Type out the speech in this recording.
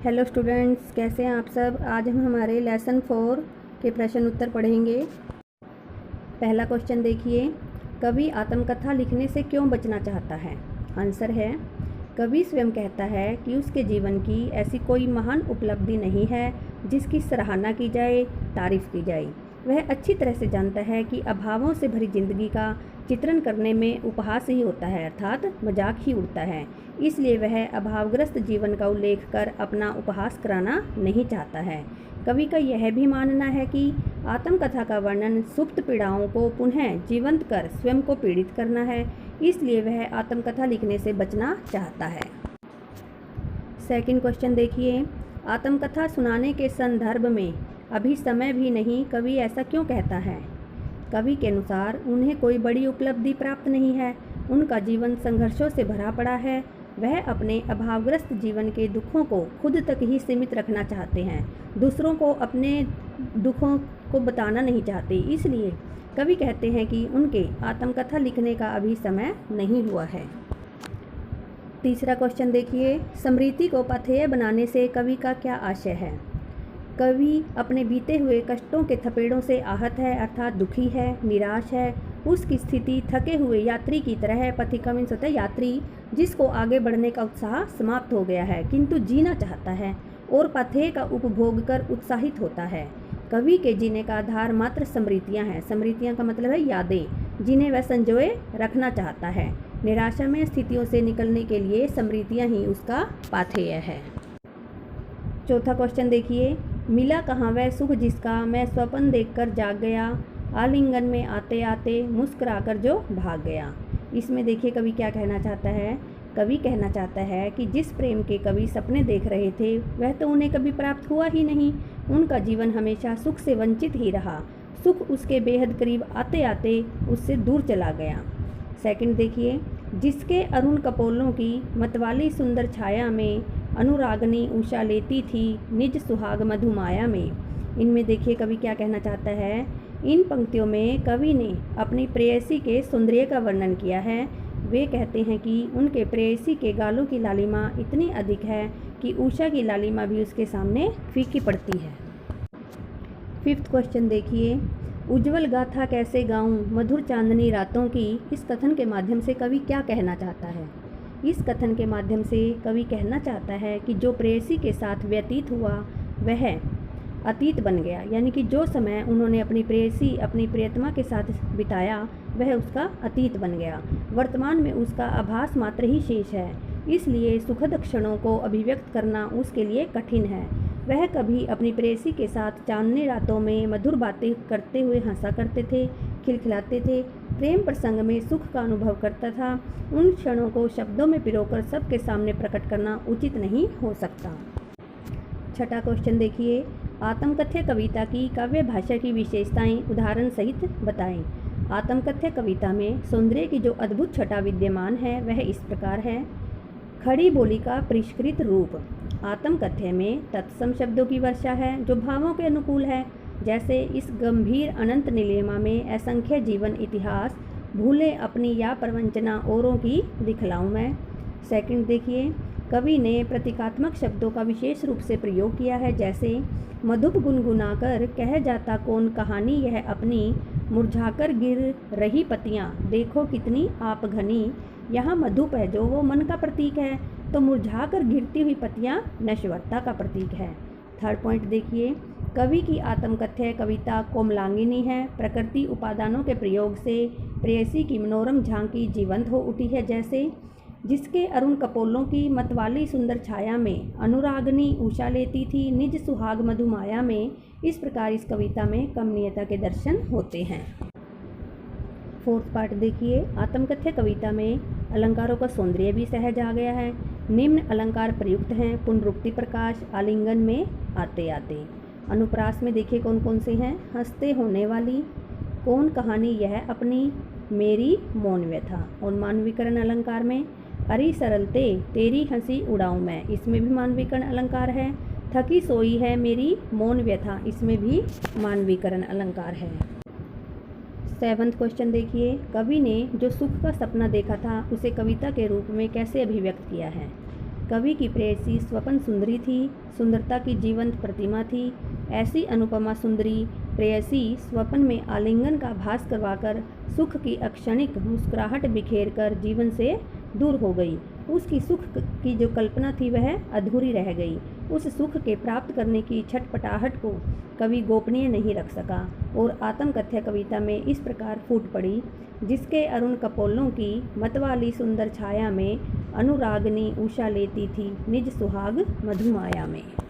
Hello students, कैसे हैं आप सब। आज हम हमारे लेसन 4 के प्रश्न उत्तर पढ़ेंगे। पहला क्वेश्चन देखिए, कवि आत्मकथा लिखने से क्यों बचना चाहता है। आंसर है, कवि स्वयं कहता है कि उसके जीवन की ऐसी कोई महान उपलब्धि नहीं है जिसकी सराहना की जाए, तारीफ की जाए। वह अच्छी तरह से जानता है कि अभावों से भरी जिंदगी का चित्रण करने में उपहास ही होता है, अर्थात मजाक ही उड़ता है। इसलिए वह अभावग्रस्त जीवन का उल्लेख कर अपना उपहास कराना नहीं चाहता है। कवि का यह भी मानना है कि आत्मकथा का वर्णन सुप्त पीड़ाओं को पुनः जीवंत कर स्वयं को पीड़ित करना है, इसलिए वह आत्मकथा लिखने से बचना चाहता है। सेकंड क्वेश्चन देखिए, आत्मकथा सुनाने के संदर्भ में अभी समय भी नहीं, कवि ऐसा क्यों कहता है। कवि के अनुसार उन्हें कोई बड़ी उपलब्धि प्राप्त नहीं है, उनका जीवन संघर्षों से भरा पड़ा है। वह अपने अभावग्रस्त जीवन के दुखों को खुद तक ही सीमित रखना चाहते हैं, दूसरों को अपने दुखों को बताना नहीं चाहते। इसलिए कवि कहते हैं कि उनके आत्मकथा लिखने का अभी समय नहीं हुआ है। तीसरा क्वेश्चन देखिए, स्मृति को पाथेय बनाने से कवि का क्या आशय है। कवि अपने बीते हुए कष्टों के थपेड़ों से आहत है, अर्थात दुखी है, निराश है। उसकी स्थिति थके हुए यात्री की तरह है। पथिका मीन्स होता है यात्री, जिसको आगे बढ़ने का उत्साह समाप्त हो गया है किंतु जीना चाहता है और पाथेय का उपभोग कर उत्साहित होता है। कवि के जीने का आधार मात्र स्मृतियाँ हैं। स्मृतियाँ का मतलब है यादें, जिन्हें वह संजोए रखना चाहता है। निराशा में स्थितियों से निकलने के लिए स्मृतियाँ ही उसका पाथेय है। चौथा क्वेश्चन देखिए, मिला कहाँ वह सुख जिसका मैं स्वप्न देखकर जाग गया, आलिंगन में आते आते मुस्कुराकर जो भाग गया। इसमें देखिए कवि क्या कहना चाहता है। कवि कहना चाहता है कि जिस प्रेम के कवि सपने देख रहे थे वह तो उन्हें कभी प्राप्त हुआ ही नहीं। उनका जीवन हमेशा सुख से वंचित ही रहा। सुख उसके बेहद करीब आते आते उससे दूर चला गया। सेकंड देखिए, जिसके अरुण कपोलों की मतवाली सुंदर छाया में अनुरागनी उषा लेती थी निज सुहाग मधुमाया में। इनमें देखिए कवि क्या कहना चाहता है। इन पंक्तियों में कवि ने अपनी प्रेयसी के सौंदर्य का वर्णन किया है। वे कहते हैं कि उनके प्रेयसी के गालों की लालिमा इतनी अधिक है कि उषा की लालिमा भी उसके सामने फीकी पड़ती है। फिफ्थ क्वेश्चन देखिए, उज्ज्वल गाथा कैसे गाऊं मधुर चांदनी रातों की। इस कथन के माध्यम से कवि क्या कहना चाहता है। इस कथन के माध्यम से कवि कहना चाहता है कि जो प्रेयसी के साथ व्यतीत हुआ वह अतीत बन गया, यानी कि जो समय उन्होंने अपनी प्रेयसी अपनी प्रियतमा के साथ बिताया वह उसका अतीत बन गया। वर्तमान में उसका आभास मात्र ही शेष है, इसलिए सुखद क्षणों को अभिव्यक्त करना उसके लिए कठिन है। वह कभी अपनी प्रेयसी के साथ चांदनी रातों में मधुर बातें करते हुए हंसा करते थे, खिलखिलाते थे, प्रेम प्रसंग में सुख का अनुभव करता था। उन क्षणों को शब्दों में पिरोकर सबके सामने प्रकट करना उचित नहीं हो सकता। छठा क्वेश्चन देखिए, आत्मकथ्य कविता की काव्य भाषा की विशेषताएं उदाहरण सहित बताएं। आत्मकथ्य कविता में सौंदर्य की जो अद्भुत छटा विद्यमान है वह इस प्रकार है। खड़ी बोली का परिष्कृत रूप। आत्मकथ्य में तत्सम शब्दों की वर्षा है जो भावों के अनुकूल है, जैसे इस गंभीर अनंत नीलिमा में असंख्य जीवन इतिहास भूले अपनी या प्रवंचना औरों की दिखलाऊं मैं। सेकंड देखिए, कवि ने प्रतीकात्मक शब्दों का विशेष रूप से प्रयोग किया है, जैसे मधुप गुनगुनाकर कह जाता कौन कहानी यह अपनी, मुरझाकर गिर रही पत्तियां देखो कितनी आप घनी। यहाँ मधुप है जो वो मन का प्रतीक है, तो मुरझाकर गिरती हुई पत्तियां नश्वरता का प्रतीक है। थर्ड पॉइंट देखिए, कवि की आत्मकथ्य कविता कोमलांगिनी है। प्रकृति उपादानों के प्रयोग से प्रेयसी की मनोरम झांकी जीवंत हो उठी है, जैसे जिसके अरुण कपोलों की मतवाली सुंदर छाया में अनुरागनी उषा लेती थी निज सुहाग मधुमाया में। इस प्रकार इस कविता में कमनीयता के दर्शन होते हैं। फोर्थ पार्ट देखिए, आत्मकथ्य कविता में अलंकारों का सौंदर्य भी सहज आ गया है। निम्न अलंकार प्रयुक्त हैं। पुनरुक्ति प्रकाश, आलिंगन में आते आते। अनुप्रास में देखिए कौन कौन से हैं। हंसते होने वाली, कौन कहानी यह अपनी, मेरी मौन व्यथा। और मानवीकरण अलंकार में अरे सरलते तेरी हंसी उड़ाऊं मैं, इसमें भी मानवीकरण अलंकार है। थकी सोई है मेरी मौन व्यथा, इसमें भी मानवीकरण अलंकार है। सेवंथ क्वेश्चन देखिए, कवि ने जो सुख का सपना देखा था उसे कविता के रूप में कैसे अभिव्यक्त किया है। कवि की प्रेयसी स्वपन सुंदरी थी, सुंदरता की जीवंत प्रतिमा थी। ऐसी अनुपमा सुंदरी प्रेयसी स्वपन में आलिंगन का भास करवाकर सुख की अक्षणिक मुस्कुराहट बिखेर कर जीवन से दूर हो गई। उसकी सुख की जो कल्पना थी वह अधूरी रह गई। उस सुख के प्राप्त करने की छटपटाहट को कवि गोपनीय नहीं रख सका और आत्मकथ्य कविता में इस प्रकार फूट पड़ी। जिसके अरुण कपोलों की मतवाली सुंदर छाया में अनुरागनी उषा लेती थी निज सुहाग मधुमाया में।